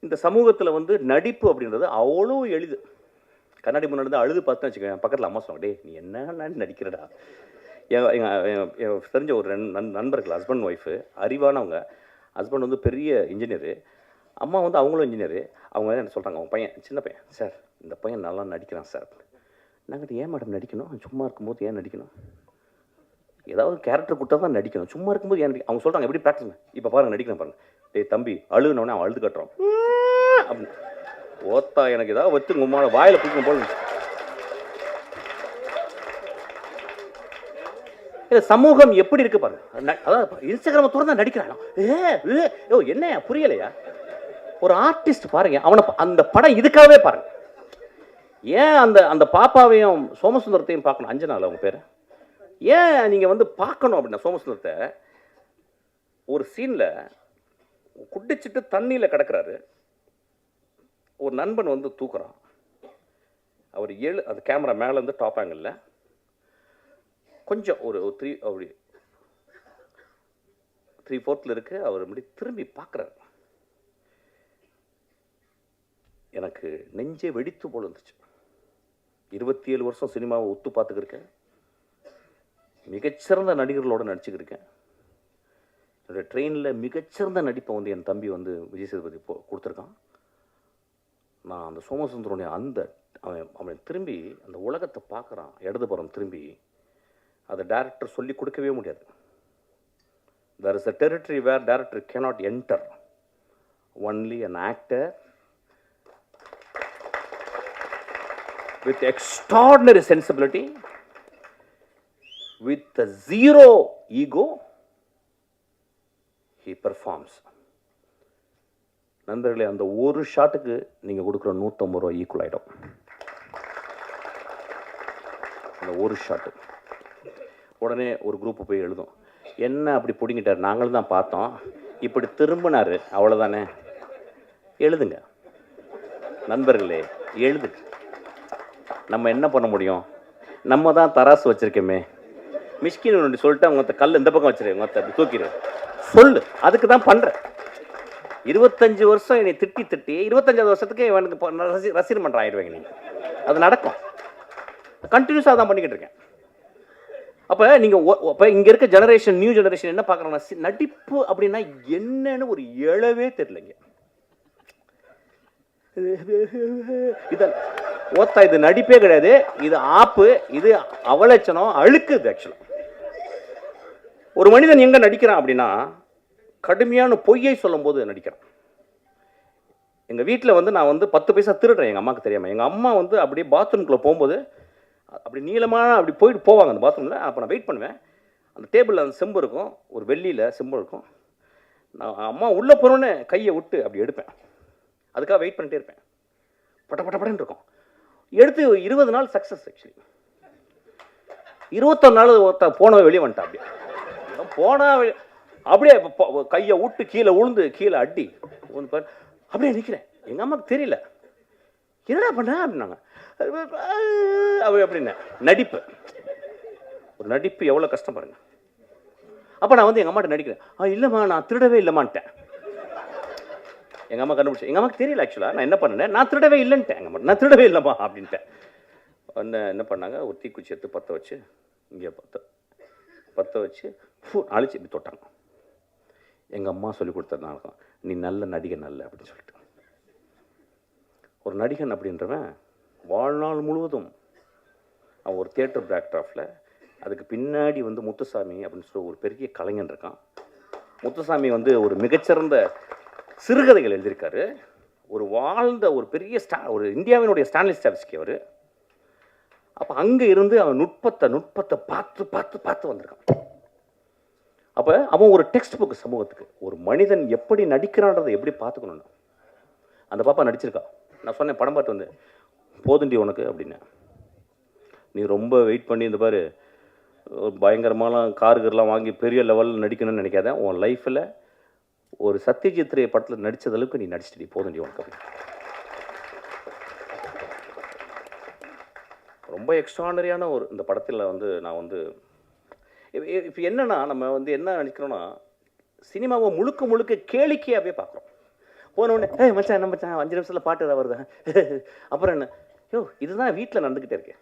இந்த சமூகத்தில் வந்து நடிப்பு அப்படின்றது அவ்வளோ எளிது. கண்ணாடி முன்னாடி அழுது பார்த்துன்னு வச்சுக்கோங்க, பக்கத்தில் அம்மா சொன்னாங்க, டே நீ என்ன நடிக்கிறடா. எங்கள் தெரிஞ்ச ஒரு நண்பர்கள், ஹஸ்பண்ட் ஒய்ஃபு, அறிவானவங்க. ஹஸ்பண்ட் வந்து பெரிய இன்ஜினியரு, அம்மா வந்து அவங்களும் இன்ஜினியரு. அவங்க என்ன சொல்கிறாங்க, அவங்க பையன் சின்ன பையன், சார் இந்த பையன் நல்லா நடிக்கிறான் சார். நாங்கள் ஏன் மேடம் நடிக்கணும், சும்மா இருக்கும்போது ஏன் நடிக்கணும், ஏதாவது கேரக்டர் கொடுத்தா தான் நடிக்கணும், சும்மா இருக்கும்போது ஏன் அவங்க சொல்கிறாங்க. எப்படி ப்ராக்டிஸ், இப்போ பாருங்கள் நடிக்கிறேன் பாருங்கள். டேய் தம்பி அழுகுனோடனே அவன் அழுது கட்டுறான் அப்படின்னு. ஓத்தா எனக்கு ஏதாவது வச்சு உங்களோட வாயில் பிடிக்கும் போல். இல்லை சமூகம் எப்படி இருக்கு பாருங்க. அதாவது இன்ஸ்டாகிராம திறந்தா நடிக்கிறான். என்ன புரியலையா? ஒரு ஆர்டிஸ்ட் பாருங்க, அவனை அந்த படம் இதுக்காகவே பாருங்க. ஏன் அந்த பாப்பாவையும் சோமசுந்தரத்தையும் பார்க்கணும், அஞ்சனால அவங்க பேர், ஏன் நீங்கள் வந்து பார்க்கணும் அப்படின்னா, சோமசுந்தரத்தை ஒரு சீனில் குடிச்சிட்டு தண்ணியில் கிடக்கிறாரு, ஒரு நண்பன் வந்து தூக்குறான். அவர் அது கேமரா மேலேருந்து டாப் ஆங்கிளில் கொஞ்சம் ஒரு 3/4 இருக்கு. அவர் இப்படி திரும்பி பார்க்குறாரு. எனக்கு நெஞ்சே வெடித்து போல இருந்துச்சு. 27 வருஷம் சினிமாவை ஒத்து பார்த்துக்கிருக்கேன், மிகச்சிறந்த நடிகர்களோடு நடிச்சுக்கிருக்கேன். என்னுடைய ட்ரெயினில் மிகச்சிறந்த நடிப்பை வந்து என் தம்பி வந்து விஜய் சேதுபதி கொடுத்துருக்கான். நான் அந்த சோமசுந்தரனுடைய அவன் திரும்பி அந்த உலகத்தை பார்க்குறான். இடதுபுறம் திரும்பி அதை டைரக்டர் சொல்லி கொடுக்கவே முடியாது. there is a territory where director cannot enter, only an actor with extraordinary sensibility, with a zero ego, he performs. நண்பர்களே, அந்த ஒரு ஷாட்டுக்கு நீங்கள் கொடுக்குற 150 ரூபா ஈக்குவல் ஆகிடும். அந்த ஒரு ஷாட்டு உடனே ஒரு குரூப்பு போய் எழுதும், என்ன அப்படி பிடிங்கிட்டார், நாங்களும் தான் பார்த்தோம், இப்படி திரும்பினார், அவ்வளோதானே. எழுதுங்க நண்பர்களே, எழுதுங்க. நம்ம என்ன பண்ண முடியும்? நம்ம தான் தராசு வச்சுருக்கோமே, மிஷ்கின்னு ஒன்று சொல்லிட்டு அவங்க கல் இந்த பக்கம் வச்சிரு, உங்க அப்படி தூக்கிடு சொல்லு. அதுக்கு தான் பண்ணுறேன். 25 வருஷம் என்னை திட்டி திட்டி 25வது வருஷத்துக்கு இவனுக்கு ரசிகர் மன்றம் ஆயிடுவாங்க நீங்கள். அது நடக்கும். கண்டினியூஸாக தான் பண்ணிக்கிட்டு இருக்கேன். அப்போ நீங்கள் இப்போ இங்கே இருக்க ஜெனரேஷன், நியூ ஜெனரேஷன் என்ன பார்க்குறாங்கன்னா, நடிப்பு அப்படின்னா என்னன்னு ஒரு எழவே தெரியலைங்க. இதான் ஓத்தா, இது நடிப்பே கிடையாது, இது ஆப்பு, இது அவலட்சணம், அழுக்குது. ஆக்சுவலாக ஒரு மனிதன் எங்கே நடிக்கிறான் அப்படின்னா, கடுமையான பொய்யை சொல்லும் போது நடிக்கிறான். எங்கள் வீட்டில் வந்து நான் வந்து 10 பைசா திருடுறேன் எங்கள் அம்மாவுக்கு தெரியாமல். எங்கள் அம்மா வந்து அப்படியே பாத்ரூம்குள்ளே போகும்போது அப்படி நீளமாக அப்படி போயிட்டு போவாங்க அந்த பாத்ரூமில். அப்போ நான் வெயிட் பண்ணுவேன். அந்த டேபிளில் அந்த செம்பு இருக்கும், ஒரு வெள்ளியில் செம்பு இருக்கும். நான் அம்மா உள்ளே போகிறோன்னே கையை விட்டு அப்படி எடுப்பேன். அதுக்காக வெயிட் பண்ணிட்டே இருப்பேன். பட்ட பட்ட படன்னு இருக்கும். எடுத்து 20 நாள் சக்ஸஸ். ஆக்சுவலி 21 நாள் போனவன் வெளியே வந்துட்டான். அப்படியே போனால் அப்படியே கையை விட்டு கீழே உளுந்து கீழே அடி அப்படியே நிற்கிறேன். எங்கள் அம்மாவுக்கு தெரியல, என்னடா பண்ண அப்படின்னாங்க. அப்படின்னா நடிப்பு, ஒரு நடிப்பு எவ்வளோ கஷ்டம் பாருங்க. அப்போ நான் வந்து எங்கள் அம்மாட்ட நடிக்கிறேன். இல்லைம்மா நான் திருடவே இல்லைம்மான்ட்டேன். எங்கள் அம்மா கண்டுபிடிச்சேன். எங்கள் அம்மாவுக்கு தெரியல ஆக்சுவலாக நான் என்ன பண்ணேன். நான் திருடவே இல்லைன்ட்டேன். எங்கள் அம்மா நான் திருடவே இல்லைம்மா அப்படின்ட்டேன். என்ன பண்ணாங்க, ஒரு தீக்குச்சி எடுத்து பற்ற வச்சு, இங்கே பற்ற வச்சு அழிச்சு இப்படி தொட்டாங்க. எங்கள் அம்மா சொல்லி கொடுத்ததுனால நீ நல்ல நடிகன் நல்ல அப்படின்னு சொல்லிட்டு. ஒரு நடிகன் அப்படின்றவன் வாழ்நாள் முழுவதும் அவன் ஒரு தியேட்டர் பேக்ட்ராஃபில், அதுக்கு பின்னாடி வந்து முத்துசாமி அப்படின்னு சொல்லி ஒரு பெரிய கலைஞன் இருக்கான். முத்துசாமி வந்து ஒரு மிகச்சிறந்த சிறுகதைகள் எழுதியிருக்காரு. ஒரு வாழ்ந்த ஒரு பெரிய ஒரு இந்தியாவினுடைய ஸ்டான்லி ஸ்டாவ்ஸ்கி அவர். அப்போ அங்கே இருந்து அவன் நுட்பத்தை பார்த்து பார்த்து பார்த்து வந்திருக்கான். அப்போ அவன் ஒரு டெக்ஸ்ட் புக்கு சமூகத்துக்கு. ஒரு மனிதன் எப்படி நடிக்கிறான்றதை எப்படி பார்த்துக்கணும்னு அந்த பாப்பா நடிச்சிருக்கா. நான் சொன்னேன் படம் பார்த்து வந்து, போதுண்டி உனக்கு அப்படின்னு. நீ ரொம்ப வெயிட் பண்ணி இந்த பாரு பயங்கரமான காருகர்லாம் வாங்கி பெரிய லெவலில் நடிக்கணும்னு நினைக்காத. உன் லைஃப்பில் ஒரு சத்யஜித் ரே படத்தில் நடித்தது அளவுக்கு நீ நடிச்சிட்டு போதுண்டி உனக்கு அப்படின்னு. ரொம்ப எக்ஸ்ட்ரானரியான ஒரு இந்த படத்தில் வந்து நான் வந்து இப்போ என்னென்னா, நம்ம வந்து என்ன நினைக்கிறோன்னா, சினிமாவை முழுக்க கேளிக்கையாகவே பார்க்குறோம். போனோடனே மச்சான் என்ன மச்சான் 5 நிமிஷத்தில் பாட்டு ஏதாவது வருதா, அப்புறம் என்ன, இதுதான் வீட்டில் நடந்துக்கிட்டே இருக்கேன்.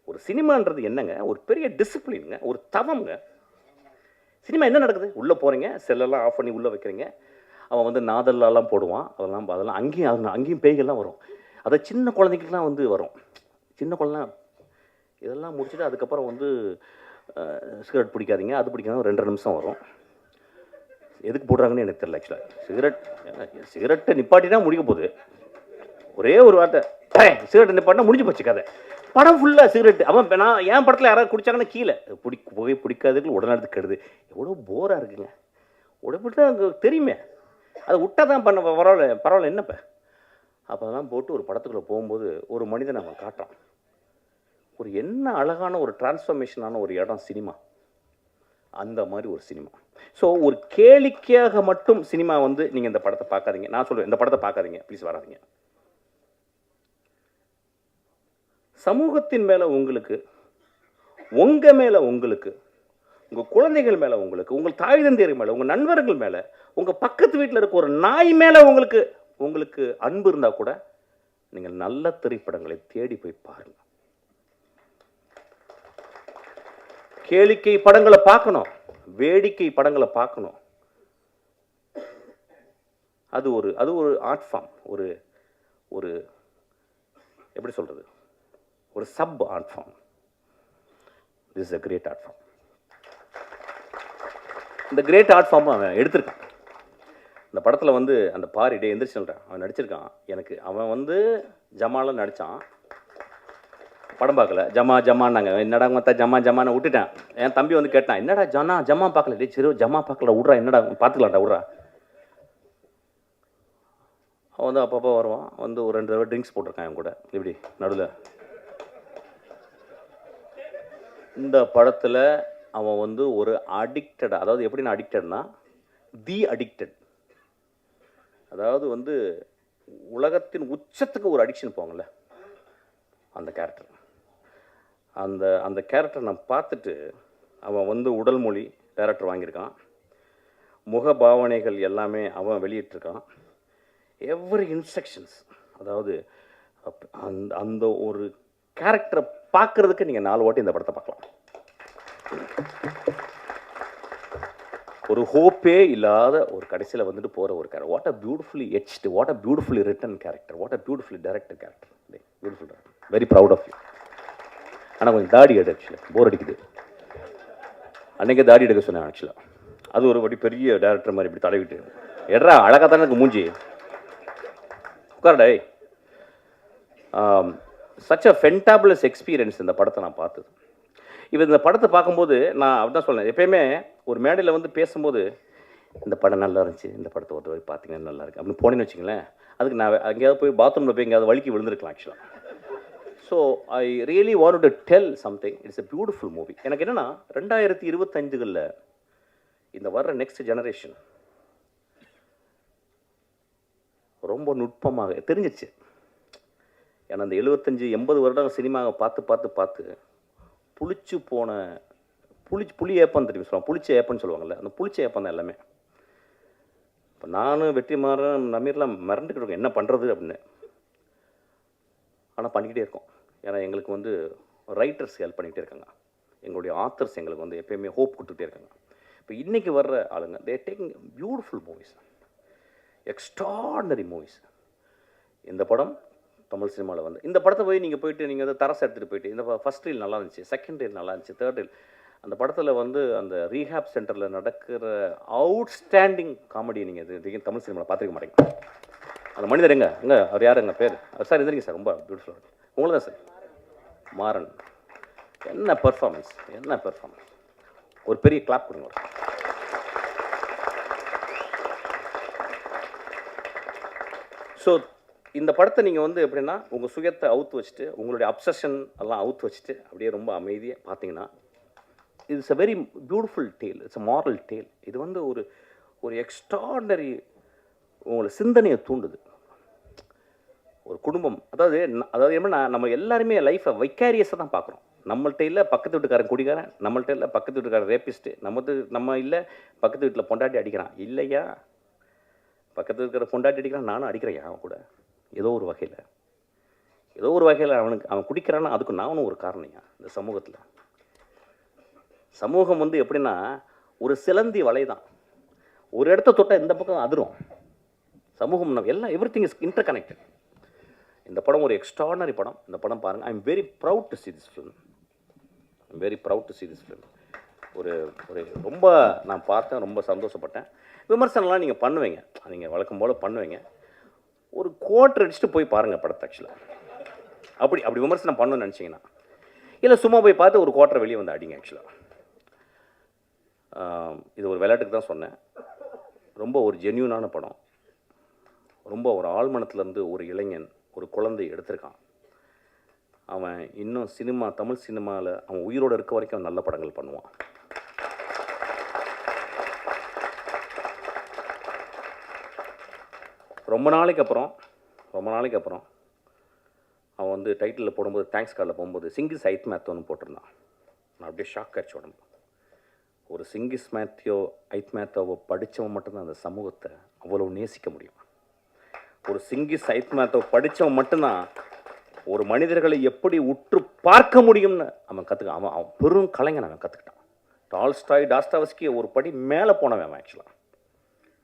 ஒரு சினிமான்றது என்னங்க, ஒரு பெரிய டிசிப்ளினுங்க, ஒரு தவம்ங்க. சினிமா என்ன நடக்குது, உள்ளே போகிறீங்க, செல்லெல்லாம் ஆஃப் பண்ணி உள்ளே வைக்கிறீங்க. அவன் வந்து நாதல்லாம் போடுவான், அதெல்லாம் அங்கேயும் பேய்கள்லாம் வரும். அதை சின்ன குழந்தைங்களுக்குலாம் வந்து வரும். சின்ன குழந்தை இதெல்லாம் முடிச்சுட்டு அதுக்கப்புறம் வந்து சிகரெட் பிடிக்காதீங்க, அது பிடிக்காத 2 நிமிஷம் வரும். எதுக்கு போடுறாங்கன்னு எனக்கு தெரியல. ஆக்சுவலாக சிகரெட்டை நிப்பாட்டினா முடிக்க போகுது. ஒரே ஒரு வார்த்தை சிகரெட்டை நிப்பாட்டினா முடிஞ்சு போச்சு கதை. படம் ஃபுல்லாக சிகரெட்டு. அவன் நான் என் படத்தில் யாராவது குடித்தாங்கன்னா கீழே புகை பிடிக்காததுக்கு உடனே கெடுது. எவ்வளோ போராக இருக்குங்க. உடம்புட்டு அங்கே தெரியுமே, அதை விட்டால் தான் பண்ண பரவாயில்ல என்னப்போ. அப்போ அதெல்லாம் போட்டு ஒரு படத்துக்குள்ளே போகும்போது ஒரு மனிதனை அவன் காட்டுறான். ஒரு என்ன அழகான ஒரு டிரான்ஸ்ஃபர்மேஷனான ஒரு இடம் சினிமா. அந்த மாதிரி ஒரு சினிமா. ஸோ ஒரு கேளிக்கையாக மட்டும் சினிமா வந்து நீங்கள் இந்த படத்தை பார்க்காதீங்க. நான் சொல்லுவேன், இந்த படத்தை பார்க்காதீங்க, ப்ளீஸ் வராதிங்க. சமூகத்தின் மேலே உங்களுக்கு, உங்கள் மேலே உங்களுக்கு, உங்கள் குழந்தைகள் மேலே உங்களுக்கு, உங்கள் தாய் தந்தையர் மேலே, உங்கள் நண்பர்கள் மேலே, உங்கள் பக்கத்து வீட்டில் இருக்க ஒரு நாய் மேலே உங்களுக்கு அன்பு இருந்தால் கூட நீங்கள் நல்ல திரைப்படங்களை தேடி போய் பாருங்கள். கேளிக்கை படங்களை பார்க்கணும், வேடிக்கை படங்களை பார்க்கணும். அது ஒரு ஆர்ட் ஃபார்ம். ஒரு எப்படி சொல்கிறது, ஒரு sub art form. This is a great art form. இந்த கிரேட் ஆர்ட் ஃபார்ம் அவன் எடுத்திருக்கான். இந்த படத்தில் வந்து அந்த பாரிடே எந்திரிச்சுன்றான் அவன் நடிச்சிருக்கான். எனக்கு அவன் வந்து ஜமாலாம் நடித்தான். படம் பார்க்கல, ஜமான்னாங்க. என்னடா மொத்த ஜமான்னு விட்டுட்டேன். என் தம்பி வந்து கேட்டான், என்னடா ஜமா பார்க்கல. டே சரி ஜமா பார்க்கல, விட்றா, என்னடா பார்த்துக்கலாம்டா விட்றா. அவன் வந்து அப்பப்போ வருவான், வந்து ஒரு 2 தடவை ட்ரிங்க்ஸ் போட்டிருக்கான் என் கூட இப்படி நடுவில். இந்த படத்தில் அவன் வந்து ஒரு அடிக்டட், அதாவது எப்படின்னா அடிக்டட்னா தி அடிக்டட், அதாவது வந்து உலகத்தின் உச்சத்துக்கு ஒரு அடிக்ஷன் போங்கள்ல, அந்த கேரக்டர். அந்த அந்த கேரக்டர் நான் பார்த்துட்டு அவன் வந்து உடல் மொழி டைரக்டர் வாங்கியிருக்கான், முக பாவனைகள் எல்லாமே அவன் வெளியிட்டிருக்கான். எவ்ரி இன்ஸ்ட்ரக்ஷன்ஸ், அதாவது அந்த அந்த ஒரு கேரக்டரை பார்க்குறதுக்கு நீங்கள் 4 வாட்டி இந்த படத்தை பார்க்கலாம். ஒரு ஹோப்பே இல்லாத ஒரு கடைசியில் வந்துட்டு போகிற ஒரு character. What a beautifully etched, what a beautifully written character, what a beautifully director character. Beautiful, very proud of you. ஆனால் கொஞ்சம் தாடி எடு, ஆக்சுவலாக போர் அடிக்குது. அன்றைக்கே தாடி எடுக்க சொன்னேன் ஆக்சுவலாக. அது ஒரு வாட்டி பெரிய டேரக்டர் மாதிரி இப்படி தடவிட்டு, எட்ரா அழகாக தானே எனக்கு மூஞ்சி, உட்காரடே. சச் அ ஃபென்டாபுலஸ் எக்ஸ்பீரியன்ஸ் இந்த படத்தை நான் பார்த்தது. இப்போ இந்த படத்தை பார்க்கும்போது நான் அப்படிதான் சொல்லேன், எப்பயுமே ஒரு மேடையில் வந்து பேசும்போது இந்த படம் நல்லா இருந்துச்சு, இந்த படத்தை ஒரு வரை பார்த்தீங்கன்னா நல்லா இருக்குது அப்படின்னு போனேன்னு வச்சுங்களேன், அதுக்கு நான் எங்கேயாவது போய் பாத்ரூமில் போய் எங்கேயாவது வலிக்கு விழுந்திருக்கலாம் ஆக்சுவலாக. So I really want to tell something. It's a beautiful movie. எனக்கு என்னென்னா 2025களில் இந்த வர்ற நெக்ஸ்ட் ஜெனரேஷன் ரொம்ப நுட்பமாக தெரிஞ்சிச்சு. ஏன்னா அந்த 75-80 வருடம் சினிமாவை பார்த்து பார்த்து பார்த்து புளிச்சு போன புளி ஏப்பம் தெரியும் சொல்லுவாங்க, புளிச்ச ஏப்பம்னு சொல்லுவாங்கள்ல, அந்த புளிச்ச ஏப்பம் தான் எல்லாமே. இப்போ நானும் வெற்றிமாறன் நமீர்லாம் மறந்துக்கிட்டு இருக்கோம் என்ன பண்ணுறது அப்படின்னு. ஆனால் பண்ணிக்கிட்டே இருக்கோம். ஏன்னா எங்களுக்கு வந்து ரைட்டர்ஸ் ஹெல்ப் பண்ணிக்கிட்டே இருக்காங்க, எங்களுடைய ஆத்தர்ஸ் எங்களுக்கு வந்து எப்போயுமே ஹோப் கொடுத்துட்டே இருக்காங்க. இப்போ இன்றைக்கி வர்ற ஆளுங்க தே taking beautiful movies, extraordinary movies. இந்த படம் தமிழ் சினிமாவில் வந்து இந்த படத்தை போய் நீங்கள் போயிட்டு நீங்கள் வந்து தரசை எடுத்துகிட்டு போயிட்டு இந்த ஃபஸ்ட் ரீல் நல்லா இருந்துச்சு, செகண்ட் ரீல் நல்லா இருந்துச்சு, தேர்ட் ரீல், அந்த படத்தில் வந்து அந்த ரீஹாப் சென்டரில் நடக்கிற அவுட்ஸ்டாண்டிங் காமெடி நீங்கள் இது தமிழ் சினிமாவில் பார்த்துருக்க மாட்டேங்க. அந்த மனிதர் எங்கே அவர் யாருங்க பேர் சார் இருந்தீங்க சார், ரொம்ப பியூட்டிஃபுல்லாக உங்களுக்கு தான் சார். மாறன், என்ன பெர்ஃபார்மன்ஸ், என்ன பெர்ஃபார்மன்ஸ், ஒரு பெரிய கிளாப் கொடுங்க. ஸோ இந்த படத்தை நீங்கள் வந்து எப்படின்னா உங்கள் சுயத்தை அவுத்து வச்சுட்டு உங்களுடைய அப்சஷன் எல்லாம் அவுத்து வச்சுட்டு அப்படியே ரொம்ப அமைதியாக பார்த்தீங்கன்னா it's a very beautiful tale, it's a moral tale. இது வந்து ஒரு ஒரு எக்ஸ்ட்ராடனரி உங்களை சிந்தனையை தூண்டுது. ஒரு குடும்பம், அதாவது எப்படின்னா நம்ம எல்லாருமே லைஃப்பை வைக்காரியஸாக தான் பார்க்குறோம். நம்மள்ட்ட இல்லை பக்கத்து வீட்டுக்காரன் குடிக்காரன், நம்மள்ட்ட இல்லை பக்கத்து வீட்டுக்காரன் ரேப்பிஸ்ட்டு, நம்ம இல்லை பக்கத்து வீட்டில் பொண்டாட்டி அடிக்கிறான், இல்லையா பக்கத்து இருக்கிற பொண்டாட்டி அடிக்கிறான், நானும் அடிக்கிறேன் அவன் கூட. ஏதோ ஒரு வகையில் அவன் குடிக்கிறான்னா அதுக்கு நானும் ஒரு காரணியா. இந்த சமூகம் வந்து எப்படின்னா ஒரு சிலந்தி வலை தான், ஒரு இடத்த தொட்டால் இந்த பக்கம் அதிரும். சமூகம் எல்லாம் எவ்ரிதிங் இஸ் இன்டர் கனெக்டட். இந்த படம் ஒரு எக்ஸ்ட்ராடனரி படம். இந்த படம் பாருங்கள். I am very proud to see this film. ஒரு ஒரு ரொம்ப நான் பார்த்தேன், ரொம்ப சந்தோஷப்பட்டேன். விமர்சனம்லாம் நீங்கள் பண்ணுவீங்க, நீங்கள் வழக்கம் போல் பண்ணுவீங்க. ஒரு குவார்ட்டர் அடிச்சுட்டு போய் பாருங்கள் படத்தை. ஆக்சுவலாக அப்படி விமர்சனம் பண்ணணும்னு நினச்சிங்கன்னா, இல்லை சும்மா போய் பார்த்து ஒரு குவார்ட்டர் வெளியே வந்து அடிங்க. ஆக்சுவலாக இது ஒரு விளையாட்டுக்கு தான் சொன்னேன். ரொம்ப ஒரு ஜென்யூனான படம். ரொம்ப ஒரு ஆழ்மனத்துலேருந்து ஒரு இளைஞன், ஒரு குழந்தை எடுத்திருக்கான். அவன் இன்னும் தமிழ் சினிமாவில் அவன் உயிரோடு இருக்க வரைக்கும் நல்ல படங்கள் பண்ணுவான். ரொம்ப நாளைக்கு அப்புறம் அவன் வந்து டைட்டிலில் போடும்போது தேங்க்ஸ் கார்டில் போகும்போது சிங்கிஸ் ஐத் மேத்தோன்னு போட்டிருந்தான். நான் அப்படியே ஷாக் ஆச்சு உடம்பு. ஒரு சிங்கிஸ் ஐத் மேத்தோவை படித்தவன் மட்டும்தான் அந்த சமூகத்தை அவ்வளோ நேசிக்க முடியும். ஒரு சிங்கிஸ் ஐத் மேத்தோவை படித்தவன் மட்டும்தான் ஒரு மனிதர்களை எப்படி உற்று பார்க்க முடியும்னு அவன் கற்றுக்கான். அவன் பெரும் கலைஞன். அவன் கற்றுக்கிட்டான். டால்ஸ்டாய், டாஸ்டாவஸ்கி ஒரு படி மேலே போனவன் அவன். ஆக்சுவலாக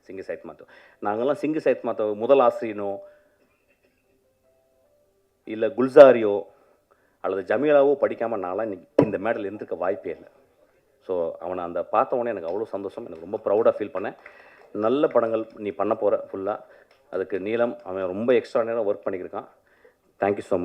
சிங்கிஸ் ஐத் மேத்தோ, நாங்கள்லாம் சிங்கிஸ் ஐத் மேத்தோ முதல் ஆசிரியனோ இல்லை குல்சாரியோ அல்லது ஜமீலாவோ படிக்காமல் நான்லாம் இந்த மேடல் இருந்திருக்க வாய்ப்பே இல்லை. ஸோ அவனை அந்த பார்த்த உடனே எனக்கு அவ்வளோ சந்தோஷம். எனக்கு ரொம்ப ப்ரௌடாக ஃபீல் பண்ணேன். நல்ல படங்கள் நீ பண்ண போகிற ஃபுல்லாக. அதுக்கு நீலம் அவன் ரொம்ப எக்ஸ்ட்ரா நேரம் ஒர்க் பண்ணியிருக்கான். Thank you so much.